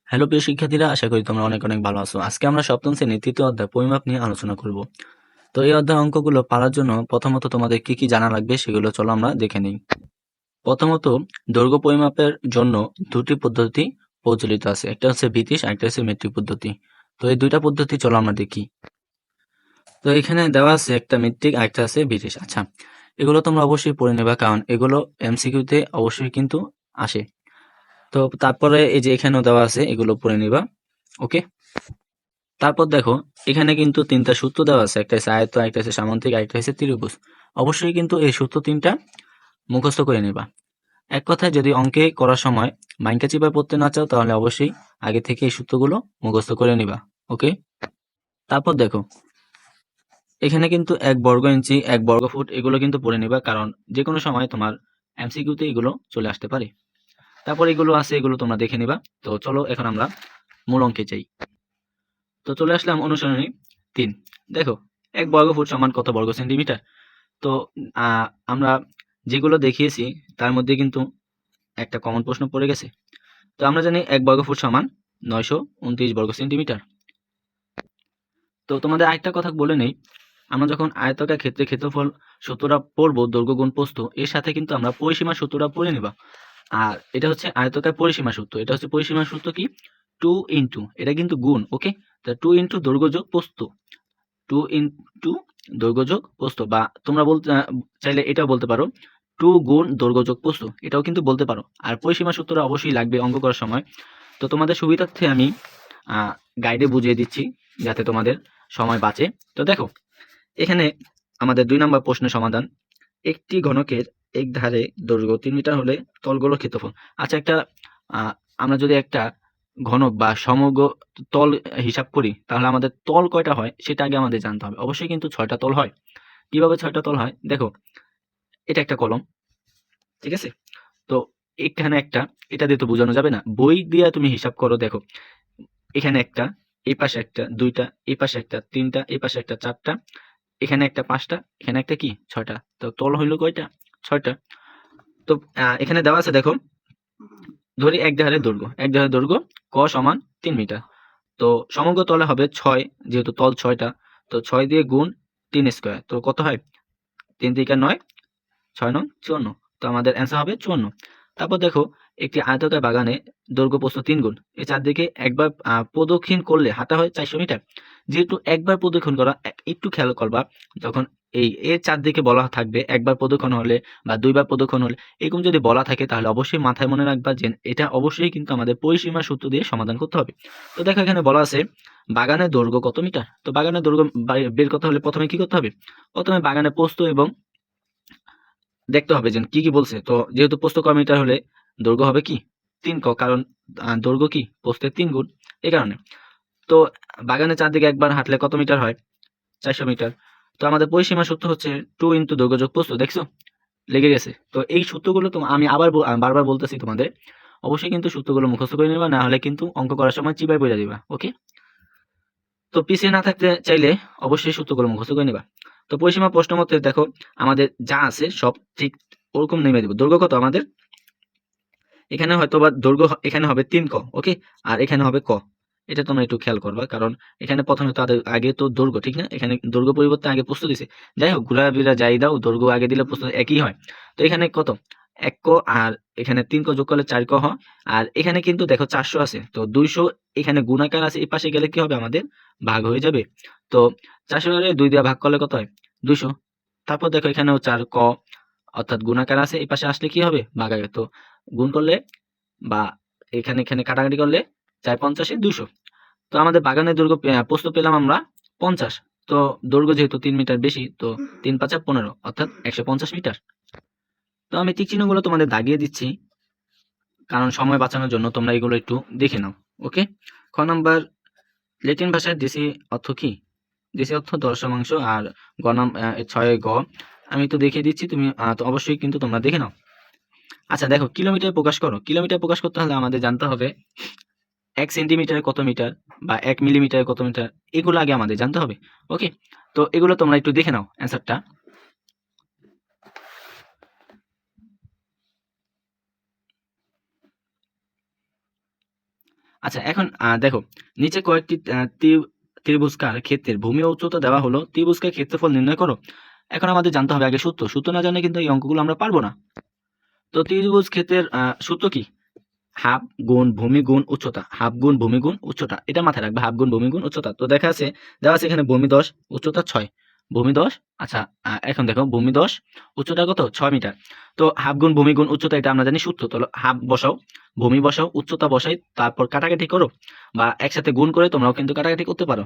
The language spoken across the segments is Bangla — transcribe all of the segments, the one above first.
হ্যালো প্রিয় শিক্ষার্থীরা, আশা করি তোমরা অনেক অনেক ভালো আছো। আজকে আমরা সপ্তম শ্রেণীর তৃতীয় অধ্যায় পরিমাপ নিয়ে আলোচনা করব। তো এই অধ্যায় অঙ্কগুলো পারার জন্য প্রথমত তোমাদের কি কি জানা লাগবে সেগুলো চলো আমরা দেখে নিই। প্রথমত, দৈর্ঘ্য পরিমাপের জন্য দুটি পদ্ধতি প্রচলিত আছে, একটা হচ্ছে ব্রিটিশ আর একটা হচ্ছে মেট্রিক পদ্ধতি। তো এই দুইটা পদ্ধতি চলো আমরা দেখি। তো এখানে দেওয়া আছে একটা মেট্রিক আর একটা আছে ব্রিটিশ। আচ্ছা, এগুলো তোমরা অবশ্যই পড়ে নেবা, কারণ এগুলো এমসিকিউতে অবশ্যই কিন্তু আসে। তো তারপরে এই যে এখানেও দেওয়া আছে, এগুলো পড়ে নিবা। ওকে, তারপর দেখো, এখানে কিন্তু তিনটা সূত্র দেওয়া আছে, একটা হচ্ছে আয়ত, একটা হচ্ছে সামান্তরিক, একটা হচ্ছে ত্রিভুজ। অবশ্যই কিন্তু এই সূত্র তিনটা মুখস্থ করে নিবা। এক কথায়, যদি অঙ্কে করার সময় মাইনকা চিপায় পড়তে না চাও, তাহলে অবশ্যই আগে থেকে এই সূত্রগুলো মুখস্থ করে নিবা। ওকে, তারপর দেখো, এখানে কিন্তু 1 বর্গ ইঞ্চি, 1 বর্গ ফুট এগুলো কিন্তু পড়ে নিবা, কারণ যে কোনো সময় তোমার এমসিকিউতে এগুলো চলে আসতে পারে। তারপর এগুলো আছে, এগুলো তোমরা দেখে নিবা। তো চলো এখন আমরা মূল অঙ্কে যাই। তো চলে আসলাম অনুসরণী 3। দেখো, 1 বর্গ ফুট সমান কত বর্গ সেন্টিমিটার। তো আমরা যেগুলো দেখিয়েছি তার মধ্যে কিন্তু একটা কমন প্রশ্ন পড়ে গেছে। তো আমরা জানি 1 বর্গ ফুট সমান 929 বর্গ সেন্টিমিটার। তো তোমাদের আরেকটা কথা বলে নেই, আমরা যখন আয়তাকার ক্ষেত্রে ক্ষেত্রফল সূত্রটা পড়বো, দৈর্ঘ্য গুণ প্রস্থ, এর সাথে কিন্তু আমরা পরিসীমা সূত্রটা পড়ে নিবা। আর এটা হচ্ছে আয়তাকার পরিসীমা সূত্র। এটা হচ্ছে পরিসীমা সূত্র কি, 2 ইন্টু, এটা কিন্তু গুণ। ওকে, তা 2 ইন্টু দৈর্ঘ্য যোগ প্রস্থ, 2 ইন্টু দৈর্ঘ্য যোগ প্রস্থ, বা তোমরা বলতে চাইলে এটাও বলতে পারো 2 গুণ দৈর্ঘ্য যোগ প্রস্থ, এটাও কিন্তু বলতে পারো। আর পরিসীমা সূত্রটা অবশ্যই লাগবে অঙ্ক করার সময়। তো তোমাদের সুবিধার্থে আমি গাইডে বুঝিয়ে দিচ্ছি, যাতে তোমাদের সময় বাঁচে। তো দেখো, এখানে আমাদের 2 নম্বর প্রশ্নের সমাধান। একটি ঘনকের এক ধারে দৈর্ঘ্য 3 মিটার হলে তলগুলোর ক্ষেত্রফল। আচ্ছা, একটা আমরা যদি একটা ঘনক বা সমগ্র তল হিসাব করি, তাহলে আমাদের তল কয়টা হয় সেটা আগে আমাদের জানতে হবে। অবশ্যই কিন্তু 6টা তল হয়। কিভাবে 6টা তল হয় দেখো, এটা একটা কলম, ঠিক আছে? তো এখানে একটা, এটা দিয়ে তো বোঝানো যাবে না, বই দিয়ে তুমি হিসাব করো। দেখো, এখানে একটা, এই পাশে একটা, 2টা, এই পাশে একটা, 3টা, এই পাশে একটা, 4টা, এখানে একটা, 5টা, এখানে একটা, কি 6টা। তো তল হইল কয়টা? 6টা। তো এখানে দেওয়া আছে, দেখো, ধরি এক দেহারের দৈর্ঘ্য ক সমান 3 মিটার। তো সমগ্র তলে হবে 6, যেহেতু তল 6টা। তো 6 দিয়ে গুণ 3 স্কয়ার, তো কত হয়? 3 তিরিকা 9, 6 নং 54। তো আমাদের অ্যান্সার হবে 54। তারপর দেখো, একটি আয়তাকার বাগানে দৈর্ঘ্য প্রস্থ 3 গুণ, এই চারদিকে একবার প্রদক্ষিণ করলে হাঁটা হয় 400 মিটার। যেহেতু একবার প্রদক্ষিণ করা, একটু খেয়াল করবা, যখন এর চারদিকে বলা থাকবে একবার প্রদক্ষিণ হলে বা 2বার প্রদক্ষিণ হলে, এরকম যদি বলা থাকে, তাহলে অবশ্যই মাথায় মনে রাখবা যে এটা অবশ্যই কিন্তু আমাদের পরিসীমা সূত্র দিয়ে সমাধান করতে হবে। তো দেখো, এখানে বলা আছে বাগানের দৈর্ঘ্য কত মিটার। তো বাগানের দৈর্ঘ্য বের করতে হলে প্রথমে কি করতে হবে? প্রথমে বাগানের প্রস্থ এবং দেখতে হবে যে কি কি বলছে। তো যেহেতু প্রস্থ ক মিটার হলে দৈর্ঘ্য হবে কি 3 ক, কারণ দৈর্ঘ্য কি প্রস্থের 3 গুণ, এই কারণে। তো বাগানের চারদিকে একবার হাঁটলে কত মিটার হয়? 400 মিটার। তো আমাদের পরিসীমা সূত্র হচ্ছে 2 ইন্টু দৈর্ঘ্য যোগ প্রস্থ। দেখছো, লেগে গেছে। তো এই সূত্রগুলো আমি আবার বারবার বলতেছি তোমাদের, অবশ্যই কিন্তু সূত্রগুলো মুখস্থ করে নেবা, না হলে কিন্তু অঙ্ক করার সময় চিপায় পড়ে দিবা। ওকে, তো পিছিয়ে না থাকতে চাইলে অবশ্যই সূত্রগুলো মুখস্থ করে নিবা। তো পরিসীমা প্রশ্ন মতে দেখো, আমাদের যা আছে সব ঠিক ওরকম নেমে দিব। দৈর্ঘ্য কত আমাদের? এখানে হয়তোবা দৈর্ঘ্য এখানে হবে 3 ক। ওকে, আর এখানে হবে ক। এটা তোমরা একটু খেয়াল করবা, কারণ এখানে প্রথমে তো আগে তো দৈর্ঘ্য, ঠিক না? এখানে দৈর্ঘ্য পরিবর্তে আগে প্রস্থ দিছে। যাই হোক, ঘোরাফেরা যাই দাও, দৈর্ঘ্য আগে দিলে প্রস্থ একই হয়। তো এখানে কত? 1 ক, আর এখানে 3 ক যোগ করলে 4 ক হয়। আর এখানে কিন্তু দেখো 400 আছে, তো 200 এখানে গুণাকার আছে, এই পাশে গেলে কি হবে আমাদের? ভাগ হয়ে যাবে। তো 400 এর 2 দিয়ে ভাগ করলে কত হয়? 200। তারপর দেখো, এখানেও 4 ক, অর্থাৎ গুণাকার আছে, এই পাশে আসলে কি হবে? ভাগাকার। তো গুণ করলে বা এখানে এখানে কাটাকাটি করলে 4 50 200। তো আমাদের বাগানের দৈর্ঘ্য প্রস্থ পেলাম আমরা 50। তো দৈর্ঘ্য যেহেতু 3 মিটার বেশি, তো 3 5 15, অর্থাৎ 150 মিটার। তো আমি টিক চিহ্নগুলো তোমাদের দাগিয়ে দিচ্ছি, কারণ সময় বাঁচানোর জন্য তোমরা এগুলো একটু দেখে নাও। ওকে, খ নাম্বার, ল্যাটিন ভাষায় দেশি অর্থ কি? দেশি অর্থ দশমাংশ। আর গ নাম 6 গ, আমি তো দেখিয়ে দিচ্ছি, তুমি তো অবশ্যই কিন্তু তোমরা দেখে নাও। আচ্ছা দেখো, কিলোমিটার প্রকাশ করো। কিলোমিটার প্রকাশ করতে হলে আমাদের জানতে হবে 1 সেন্টিমিটারে কত মিটার, বা 1 মিলিমিটারে কত মিটার, এগুলো আগে আমাদের জানতে হবে। ওকে, তো এগুলো তোমরা একটু দেখে নাও অ্যান্সারটা। আচ্ছা, এখন দেখো নিচে কয়েকটি ত্রিভুজকার ক্ষেত্রের ভূমি ও উচ্চতা দেওয়া হলো, ত্রিভুজকার ক্ষেত্রফল নির্ণয় করো। এখন আমাদের জানতে হবে আগে সূত্র। সূত্র না জানলে কিন্তু এই অঙ্কগুলো আমরা পারবো না। তো ত্রিভুজ ক্ষেত্রের সূত্র কি? হাফ গুণ ভূমি গুণ উচ্চতা, হাফ গুণ ভূমি গুণ উচ্চতা, এটা মাথায় রাখবে, হাফ গুণ ভূমি গুণ উচ্চতা। তো দেখা আছে, দেওয়া আছে এখানে ভূমি 10, উচ্চতা 6। ভূমি 10, আচ্ছা, এখন দেখো ভূমি 10, উচ্চতা কত? 6 মিটার। তো হাফ গুণ ভূমি গুণ উচ্চতা, এটা আমরা জানি সূত্র। তো হাফ বসাও, ভূমি বসাও, উচ্চতা বসাই, তারপর কাটাকাটি করো, বা একসাথে গুণ করে তোমরাও কিন্তু কাটাকাটি করতে পারো।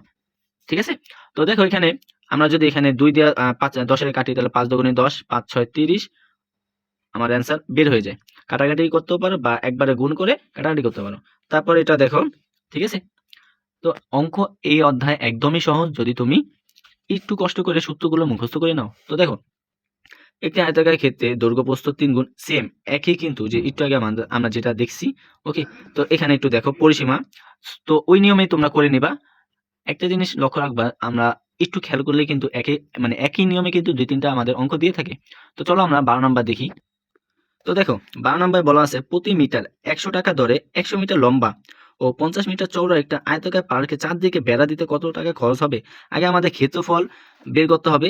ঠিক আছে? তো দেখো এখানে আমরা যদি এখানে 2 দিয়ে 5 10 এর কাটি, তাহলে 5 দুগুণে 10, 5 6 30, আমার অ্যান্সার বের হয়ে যায়। কাটাকাটি করতেও পারো বা একবারে গুণ করে কাটাকাটি করতে পারো। তারপর এটা দেখো, ঠিক আছে? তো অঙ্ক এই অধ্যায় একদমই সহজ, যদি তুমি একটু কষ্ট করে সূত্রগুলো মুখস্থ করে নাও। তো দেখো, একটি আয়তাকার ক্ষেত্রে দৈর্ঘ্য প্রস্থ 3 গুণ, সেম একই কিন্তু যে একটু আগে আমরা যেটা দেখছি। ওকে, তো এখানে একটু দেখো পরিসীমা, তো ওই নিয়মেই তোমরা করে নিবা। একটা জিনিস লক্ষ্য রাখবা, আমরা একটু খেয়াল করলে কিন্তু একই নিয়মে কিন্তু 2-3টা আমাদের অঙ্ক দিয়ে থাকে। তো চলো আমরা 12 নাম্বার দেখি। তো দেখো 12 নম্বরে বলা আছে, প্রতি মিটার 100 টাকা দরে 100 মিটার লম্বা ও 50 মিটার চওড়া একটা আয়তাকার পার্কে চারদিকে বেড়া দিতে কত টাকা খরচ হবে? আগে আমাদের ক্ষেত্রফল বের করতে হবে,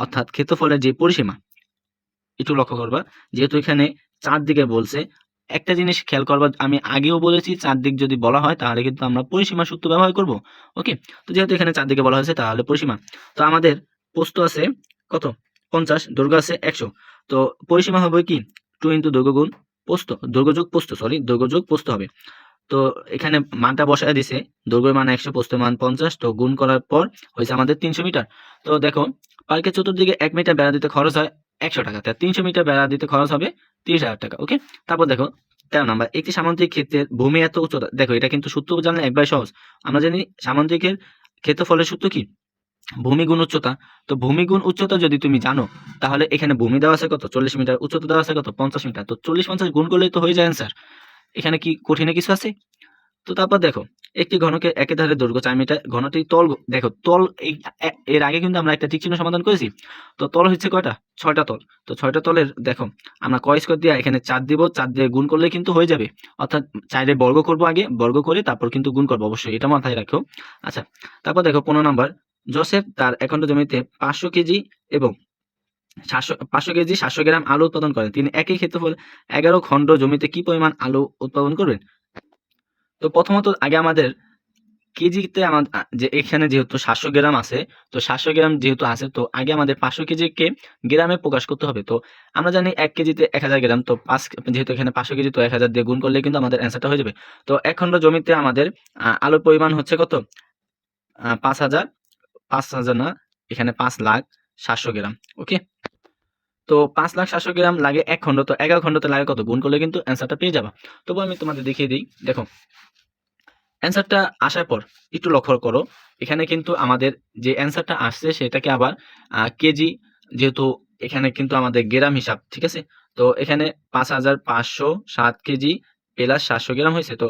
অর্থাৎ ক্ষেত্রফলের যে পরিসীমা। একটু লক্ষ্য করবা, যেহেতু এখানে চারদিকে বলছে, একটা জিনিস খেয়াল করবা, আমি আগেও বলেছি চারদিক যদি বলা হয় তাহলে কিন্তু আমরা পরিসীমা সূত্র ব্যবহার করব। ওকে, তো যেহেতু এখানে চারদিকে বলা হয়েছে তাহলে পরিসীমা। তো আমাদের প্রস্থ আছে কত? 50, দৈর্ঘ্য আছে 100। তো পরিসীমা হবে কি? 2 ইনটু দৈর্ঘ্য গুণ প্রস্থ, দৈর্ঘ্য যোগ প্রস্থ, সরি, দৈর্ঘ্য যোগ প্রস্থ হবে। তো এখানে মানটা বসায় দিছে, দৈর্ঘ্যের মান 100, প্রস্থের মান 50, তো গুণ করার পর হয়েছে আমাদের 300 মিটার। তো দেখো, পার্কের চতুর্দিকে 1 মিটার বেড়া দিতে খরচ হয় 100 টাকা, তাই 300 মিটার বেড়া দিতে খরচ হবে 30,000 টাকা। ওকে, তারপর দেখো 13 নাম্বার, একটি সামুদ্রিক ক্ষেত্রের ভূমি এত উচ্চতা। দেখো এটা কিন্তু সূত্র জানলে একবার সহজ। আমরা জানি সামুদ্রিকের ক্ষেত্রফলের সূত্র কি? ভূমি গুণ উচ্চতা। তো ভূমি গুণ উচ্চতা যদি তুমি জানো, তাহলে এখানে ভূমি দেওয়া আছে কত? 40 মিটার, উচ্চতা দেওয়া আছে কত? 50 মিটার। তো 40-50 গুণ করলেই তো হয়ে যায় অ্যান্সার। এখানে কি কঠিনে কিছু আছে? তো তারপর দেখো, একটি ঘনকের একেধারে দৈর্ঘ্য 4 মিটার, ঘনটির তল দেখো, তল এর আগে কিন্তু আমরা একটা তীক্ষ্ণ সমাধান করেছি। তো তল হচ্ছে কয়টা? 6টা তল। তো 6টা তলের দেখো, আমরা কয় স্কয়ার দিয়ে এখানে 4 দিব, 4 দিয়ে গুণ করলে কিন্তু হয়ে যাবে। অর্থাৎ 4 এর বর্গ করব, আগে বর্গ করে তারপর কিন্তু গুণ করব, অবশ্যই এটা মাথায় রাখো। আচ্ছা, তারপর দেখো 15 নাম্বার, জোসেফ তার 1 খণ্ড জমিতে 500 কেজি এবং 500 কেজি 700 গ্রাম আলু উৎপাদন করেন। তিনি একই ক্ষেত্রফল 11 খণ্ড জমিতে কি পরিমাণ আলু উৎপাদন করবেন? তো প্রথমত আগে আমাদের কেজিতে যে এখানে যেহেতু 700 গ্রাম আছে, তো 700 গ্রাম যেহেতু আছে, তো আগে আমাদের 500 কেজিকে গ্রামে প্রকাশ করতে হবে। তো আমরা জানি 1 কেজিতে 1000 গ্রাম, তো যেহেতু এখানে 500 কেজি, তো 1000 দিয়ে গুণ করলে কিন্তু আমাদের অ্যান্সারটা হয়ে যাবে। তো 1 খণ্ড জমিতে আমাদের আলুর পরিমাণ হচ্ছে কত? 5000, 5000 না, এখানে 5,700,000 গ্রাম। ওকে, তো 5,700,000 গ্রাম লাগে 1 খণ্ড, তো 11 খণ্ডতে লাগে কত? গুণ করলে কিন্তু অ্যান্সারটা পেয়ে যাবা। তবু আমি তোমাদের দেখিয়ে দিই। দেখো, অ্যান্সারটা আসার পর একটু লক্ষ্য করো, এখানে কিন্তু আমাদের যে অ্যান্সারটা আসছে সেটাকে আবার কেজি, যেহেতু এখানে কিন্তু আমাদের গ্রাম হিসাব, ঠিক আছে? তো এখানে 5,507 কেজি প্লাস 700 গ্রাম হয়েছে, তো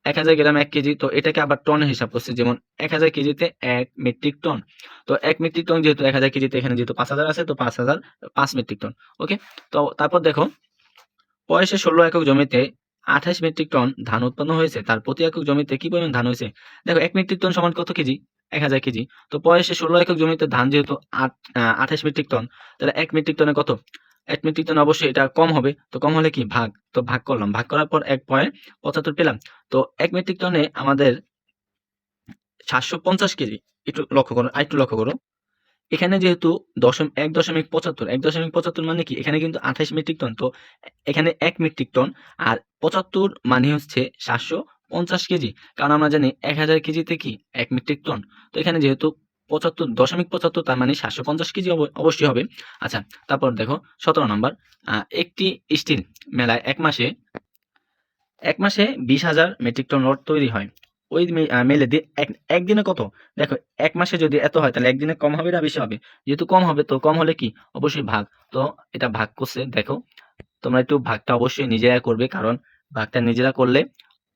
1000 গ্রাম 1 কেজি, তো এটাকে আবার টনে হিসাব করছে, যেমন 1000 কেজিতে 1 মেট্রিক টন। তো 1 মেট্রিক টন যেহেতু 1000 কেজিতে, এখানে যেহেতু 5000 আছে, তো 5000 5 মেট্রিক টন। ওকে, তো তারপর দেখো, বয়সে 16 একক জমিতে 28 মেট্রিক টন ধান উৎপন্ন হয়েছে, তার প্রতি একক জমিতে কি পরিমাণ ধান হয়েছে? দেখো 1 মেট্রিক টন সমান কত কেজি? 1000 কেজি। তো বয়সে 16 একক জমিতে ধান যেহেতু 28 মেট্রিক টন, তাহলে 1 মেট্রিক টনে কত? 1 মেট্রিক টনে অবশ্যই এটা কম হবে। তো কম হলে কি? ভাগ। তো ভাগ করলাম। ভাগ করার পর 1.75 পেলাম। তো 1 মেট্রিক টনে আমাদের 750 কেজি। একটু লক্ষ্য করো, আরেকটু লক্ষ্য করো। এখানে যেহেতু 1.75 মানে কি? এখানে কিন্তু 28 মেট্রিক টন। তো এখানে 1 মেট্রিক টন, আর 75 মানে হচ্ছে 750 কেজি। কারণ আমরা জানি 1000 কেজিতে কি? 1 মেট্রিক টন। তো এখানে যেহেতু 75.75, তার মানে 750 কেজি অবশ্যই হবে। আচ্ছা, তারপর দেখো 17 নাম্বার, একটি স্টিল মেলায় 1 মাসে 20,000 মেট্রিক টন রড তৈরি হয়। ওই মেলে একদিনে কত? দেখো 1 মাসে যদি এত হয়, তাহলে একদিনে কম হবে না বেশি হবে? যেহেতু কম হবে, তো কম হলে কি? অবশ্যই ভাগ। তো এটা ভাগ করছে, দেখো তোমরা একটু ভাগটা অবশ্যই নিজেরা করবে, কারণ ভাগটা নিজেরা করলে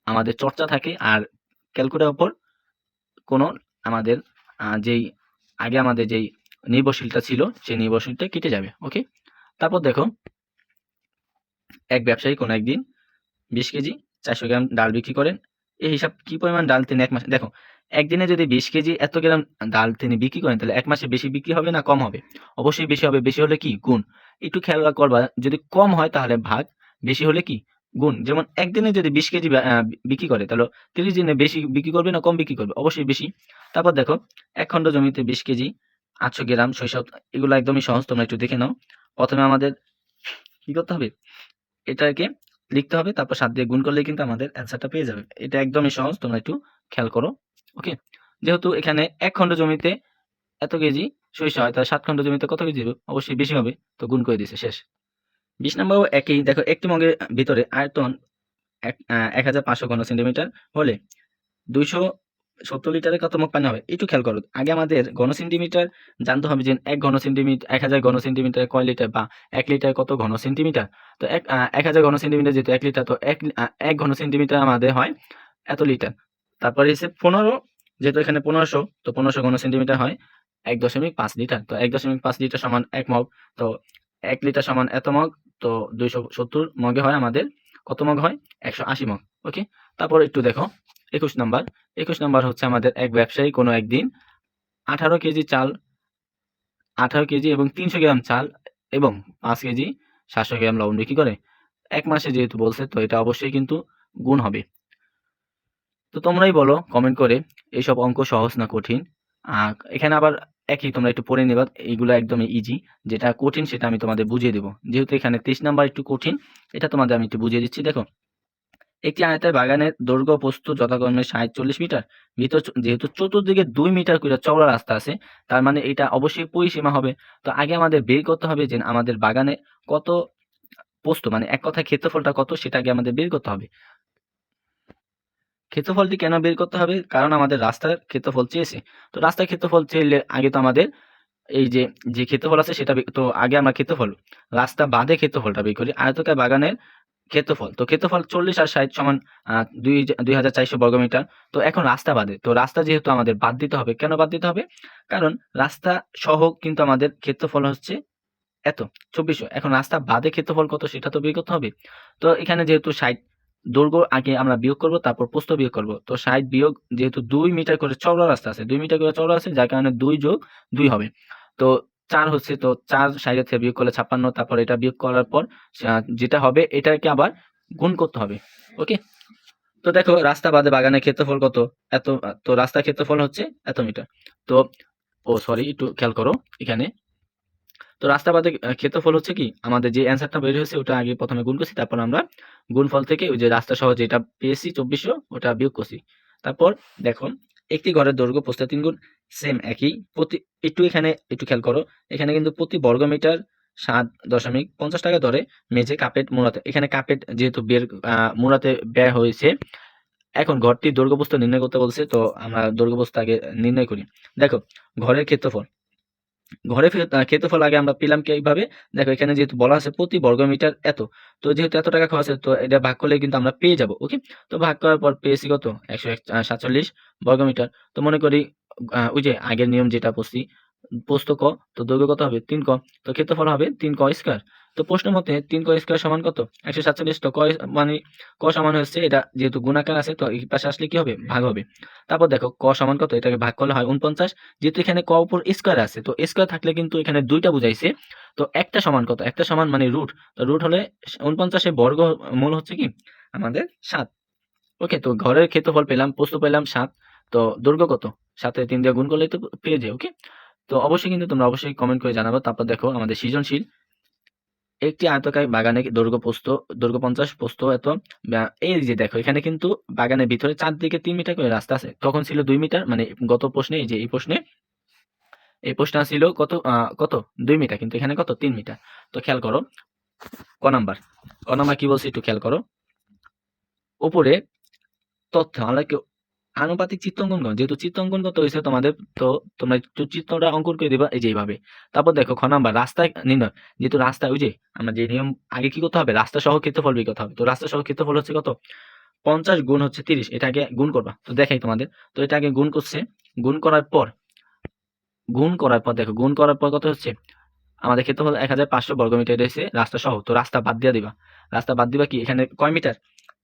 আমাদের চর্চা থাকে, আর ক্যালকুলেটরের উপর কোনো আমাদের যেই আগে আমাদের যেই নির্ভরশীলটা ছিল, সেই নির্ভরশীলটা কেটে যাবে। ওকে, তারপর দেখো, এক ব্যবসায়ী কোনো একদিন 20 কেজি 400 গ্রাম ডাল বিক্রি করেন এই হিসাব কি পরিমাণ ডাল তিনি ১ মাসে দেখো, একদিনে যদি ২০ কেজি এত গ্রাম ডাল তিনি বিক্রি করেন তাহলে ১ মাসে বেশি বিক্রি হবে না কম হবে? অবশ্যই বেশি হবে। বেশি হলে কি? গুণ। একটু খেয়াল করবা যদি কম হয় তাহলে ভাগ, বেশি হলে কি? গুণ। যেমন একদিনে যদি ২০ কেজি বিক্রি করে তাহলে ৩০ দিনে বেশি বিক্রি করবে না কম বিক্রি করবে? অবশ্যই বেশি। তারপর দেখো ১ খন্ড জমিতে ২০ কেজি ৮০০ গ্রাম সরিষা এগুলো একদমই সহজ তোমরা একটু দেখে নাও। প্রথমে আমাদের কি করতে হবে? এটাকে লিখতে হবে তারপর ৭ দিয়ে গুণ করলেই কিন্তু আমাদের অ্যান্সারটা পেয়ে যাবে। এটা একদমই সহজ তোমরা একটু খেয়াল করো। ওকে? যেহেতু এখানে ১ খন্ড জমিতে এত কেজি সরিষা হয় তাহলে ৭ খন্ড জমিতে কত কেজি হবে? অবশ্যই বেশি হবে। তো গুণ করে দিছে শেষ। ২০ নম্বরেও একই দেখো একটি মগের ভিতরে আয়তন ১৫০০ ঘন সেন্টিমিটার হলে ২৭০ লিটারে কত মগ পানি হবে? একটু খেয়াল করো। আগে আমাদের ঘন সেন্টিমিটার জানতে হবে যে ১০০০ ঘন সেন্টিমিটারে কয় লিটার বা ১ লিটারে কত ঘন সেন্টিমিটার? তো ১০০০ ঘন সেন্টিমিটার যেহেতু ১ লিটার তো ১ ঘন সেন্টিমিটার আমাদের হয় এত লিটার। তারপরে হচ্ছে ১৫ যেহেতু এখানে ১৫০০ তো ১৫০০ ঘন সেন্টিমিটার হয় ১.৫ লিটার। তো ১.৫ লিটার সমান ১ মগ। তো ১ লিটার সমান এত মগ। তো ২৭০ মগে হয় আমাদের কত মগ হয়? ১৮০ মগ। ওকে? তারপর একটু দেখো ২১ নাম্বার। ২১ নাম্বার হচ্ছে আমাদের এক ব্যবসায়ী কোনো একদিন ১৮ কেজি চাল, ১৮ কেজি এবং ৩০০ গ্রাম চাল এবং ৫ কেজি ৭০০ গ্রাম লবণ বিক্রি করে। ১ মাসে যেহেতু বলছে তো এটা অবশ্যই কিন্তু গুণ হবে। তো তোমরাই বলো কমেন্ট করে এইসব অঙ্ক সহজ না কঠিন? এখানে আবার একই তোমরা একটু পড়ে নিবা। এইগুলো একদমই ইজি। যেটা কঠিন সেটা আমি তোমাদের বুঝিয়ে দেব। যেহেতু এখানে ২৩ নাম্বার একটু কঠিন, এটা তোমাদের আমি একটু বুঝিয়ে দিচ্ছি দেখো। একটি আয়তায় বাগানের দৈর্ঘ্য প্রস্থ যথাক্রমে ৬০-৪০ মিটার। ভিতর যেহেতু চতুর্দিকে ২ মিটার কইরা চওড়া রাস্তা আছে, তার মানে এটা অবশ্যই পরিসীমা হবে। তো আগে আমাদের বের করতে হবে যে আমাদের বাগানে কত প্রস্থ মানে এক কথায় ক্ষেত্রফলটা কত সেটা আগে আমাদের বের করতে হবে। ক্ষেত্রফলটি কেন বের করতে হবে? কারণ আমাদের রাস্তার ক্ষেত্রফল চেয়েছে। তো রাস্তার ক্ষেত্রফল চাইলে আগে তো আমাদের এই যে ক্ষেত্রফল আছে সেটা তো আগে আমরা ক্ষেত্রফল রাস্তা বাদে ক্ষেত্রফলটা বের করি। আয়তকার বাগানের ক্ষেত্রফল। তো ক্ষেত্রফল ৪০ আর ৬০ সমান ২,৪০০ বর্গমিটার। তো এখন রাস্তা বাদে। তো রাস্তা যেহেতু আমাদের বাদ দিতে হবে। কেন বাদ দিতে হবে? কারণ রাস্তা সহ কিন্তু আমাদের ক্ষেত্রফল হচ্ছে এত ২৪০০। এখন রাস্তা বাদে ক্ষেত্রফল কত সেটা তো বের করতে হবে। তো এখানে যেহেতু ৬০ দৈর্ঘ্য আগে আমরা বিয়োগ করব তারপর প্রস্থ বিয়োগ করব। তো ৬০ বিয়োগ যেহেতু ২ মিটার করে চওড়া রাস্তা আছে, ২ মিটার করে চওড়া আছে যার কারণে ২ যোগ ২ হবে। তো ৪ হচ্ছে তো ৪ ৬০ এর থেকে বিয়োগ করলে ৫৬ তারপর এটা বিয়োগ করার পর যেটা হবে এটাকে আবার গুণ করতে হবে। ওকে? তো দেখো রাস্তা বাদে বাগানের ক্ষেত্রফল কত? এত তো রাস্তার ক্ষেত্রফল হচ্ছে এত মিটার। তো সরি একটু খেয়াল করো এখানে। তো রাস্তা বাদে ক্ষেত্রফল হচ্ছে কি? আমাদের যে অ্যান্সারটা বের হয়েছে ওটা আগে ১ম এ গুণ করছি। তারপর আমরা গুণফল থেকে ওই যে রাস্তা সহ যেটা পেয়েছি ২৪০০ ওটা বিয়োগ করছি। তারপর দেখো একটি ঘরের দৈর্ঘ্য প্রস্থ ৩ গুণ সেম একই। একটু এখানে একটু খেয়াল করো। এখানে কিন্তু প্রতি বর্গমিটার ৭.৫০ টাকা দরে মেঝে কার্পেট মোড়াতে। এখানে কার্পেট যেহেতু মোড়াতে ব্যয় হয়েছে। এখন ঘরটির দৈর্ঘ্য প্রস্থ নির্ণয় করতে বলছে। তো আমরা দৈর্ঘ্য প্রস্থ আগে নির্ণয় করি। দেখো ঘরের ক্ষেত্রফল। ঘরে ক্ষেত্রফল আগে আমরা পেলাম কিভাবে? দেখো এখানে যেহেতু বলা আছে প্রতি বর্গমিটার এত। তো যেহেতু এত টাকা খরচ তো এটা ভাগ করলে কিন্তু আমরা পেয়ে যাবো। ওকে? তো ভাগ করার পর পেয়েছি কত? ১৪৭ বর্গমিটার। তো মনে করি ওই যে আগের নিয়ম যেটা পড়ছি, প্রস্থ ক, তো দৈর্ঘ্য কত হবে? ৩ ক। তো ক্ষেত্রফল হবে ৩ ক স্কয়ার। তো প্রশ্ন মতে ৩ ক স্কয়ার সমান কত? ১৪৭ তো মানে ক সমান হচ্ছে এটা যেহেতু গুণাকার আছে তো এই পাশে আসলে কি হবে? ভাগ হবে। তারপর দেখো ক সমান কত? এটাকে ভাগ করলে হয় ৪৯। যেহেতু এখানে ক উপর স্কয়ার আছে তো স্কয়ার থাকলে কিন্তু এখানে ২ টা বুঝাইছে। তো একটা সমান কত? একটা সমান মানে রুট। তো রুট হলে ৪৯ এর বর্গমূল হচ্ছে কি? আমাদের ৭। ওকে? তো ঘরের ক্ষেত্রফল পেলাম, প্রস্থ পেলাম ৭। তো দৈর্ঘ্য কত? ৭ এ ৩ দিয়ে গুণ করলেই তো পেয়ে যাই। ওকে? তো অবশ্যই কিন্তু তোমরা অবশ্যই কমেন্ট করে জানাবা। তারপর দেখো আমাদের সৃজনশীল। একটি আয়তাকার বাগানে দৈর্ঘ্য ৫০ প্রস্থ এত। এই যে দেখো এখানে কিন্তু বাগানের ভিতরে চারদিকে ৩ মিটার করে রাস্তা আছে। তখন ছিল ২ মিটার মানে গত প্রশ্নে এই যে এই প্রশ্নে ছিল কত ২ মিটার কিন্তু এখানে কত ৩ মিটার। তো খেয়াল করো ক নাম্বার। ক নাম্বার কি বলছে একটু খেয়াল করো। উপরে তথ্য আমরা কি আনুপাতিক চিত্র অঙ্কন করো। যেহেতু চিত্র অঙ্কন করতে হয়েছে তোমাদের তো তোমরা একটু চিত্রটা অঙ্কন করে দিবা এই যে এইভাবে। তারপর দেখো খ নাম্বার রাস্তা নির্ণয়। যেহেতু রাস্তা ওই যে আমরা যে নিয়ম আগে কি করতে হবে রাস্তা সহ ক্ষেত্রফল বের করতে হবে। তো রাস্তা সহ ক্ষেত্রফল হচ্ছে কত? ৫০ গুণ হচ্ছে ৩০ এটা আগে গুণ করবা। তো দেখাই তোমাদের। তো এটা আগে গুণ করছে। গুণ করার পর দেখো গুণ করার পর কত হচ্ছে? আমাদের ক্ষেত্রফল ১৫০০ বর্গমিটার এটা হচ্ছে রাস্তা সহ। তো রাস্তা বাদ দিয়া দিবা। রাস্তা বাদ দিবা কি? এখানে কয় মিটার?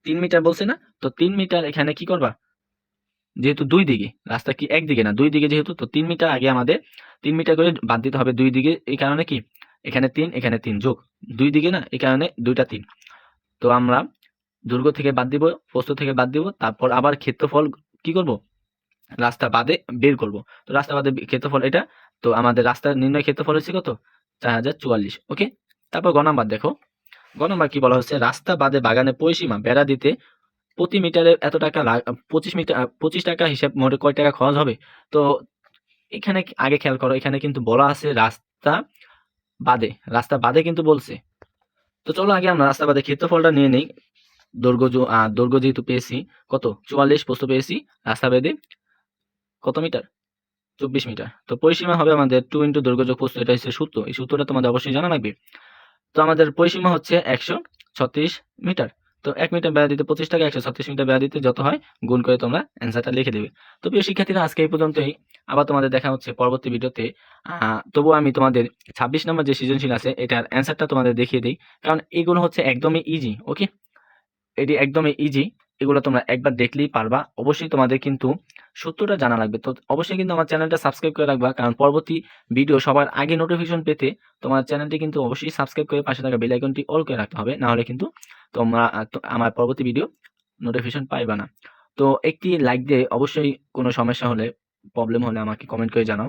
3 মিটার বলছে না? তো 3 মিটার এখানে কি করবা? যেহেতু 2 দিকে, রাস্তা কি একদিকে না 2 দিকে যেহেতু, তো 3 মিটার আগে আমাদের 3 মিটার করে বাদ দিতে হবে 2 দিকে। এই কারণে কি? এখানে 3 এখানে 3 যোগ। 2 দিকে না? এই কারণে 2 টা 3। তো আমরা দৈর্ঘ্য থেকে বাদ দিব, প্রস্থ থেকে বাদ দিব। তারপর আবার ক্ষেত্রফল কি করব? রাস্তা বাদে বের করব। তো রাস্তা বাদে ক্ষেত্রফল এটা। তো আমাদের রাস্তার নির্ণয় ক্ষেত্রফল হচ্ছে কত? 4044। ওকে? তারপর গ নাম্বার দেখো। গ নাম্বার কি বলা হচ্ছে? রাস্তা বাদে বাগানে পরিসীমা বেড়া দিতে প্রতি মিটারে এত টাকা 25 টাকা হিসাব মোটে কয় টাকা খরচ হবে? তো এখানে আগে খেয়াল করো, এখানে কিন্তু বলা আছে রাস্তা বাদে। রাস্তা বাদে কিন্তু বলছে। তো চলো আগে আমরা রাস্তা বাদে ক্ষেত্রফলটা নিয়ে নেই। দৈর্ঘ্য যেহেতু পেয়েছি কত? 44, প্রস্থ পেয়েছি রাস্তা বেধে কত মিটার? 24 মিটার। তো পরিসীমা হবে আমাদের 2 ইনটু দৈর্ঘ্য যোগ প্রস্থ, এটা হচ্ছে সূত্র। এই সূত্রটা তোমাদের অবশ্যই জানা লাগবে। তো আমাদের পরিসীমা হচ্ছে 136 মিটার। তো 1 মিটার বেড়া দিতে 25 টাকা, 136 মিটার বেড়া দিতে যত হয় গুণ করে তোমরা অ্যান্সারটা লিখে দেবে। তো প্রিয় শিক্ষার্থীরা, আজকে এই পর্যন্তই। আবার তোমাদের দেখা হচ্ছে পরবর্তী ভিডিওতে। তবুও আমি তোমাদের 26 নম্বর যে সৃজনশীল আছে এটার অ্যান্সারটা তোমাদের দেখিয়ে দেই। কারণ এগুলো হচ্ছে একদমই ইজি। ওকে? এটি একদমই ইজি। এগুলো তোমরা একবার দেখলেই পারবা। অবশ্যই তোমাদের কিন্তু সূত্রটা জানা লাগবে। তো অবশ্যই কিন্তু আমার চ্যানেলটা সাবস্ক্রাইব করে রাখবা। কারণ পরবর্তী ভিডিও সবার আগে নোটিফিকেশন পেতে তোমার চ্যানেলটি কিন্তু অবশ্যই সাবস্ক্রাইব করে পাশে থাকা বেল আইকনটি অল করে রাখতে হবে। না হলে কিন্তু তোমরা আমার পরবর্তী ভিডিও নোটিফিকেশন পাইবা না। তো একটি লাইক দিয়ে অবশ্যই কোনো সমস্যা হলে, প্রবলেম হলে আমাকে কমেন্ট করে জানাও।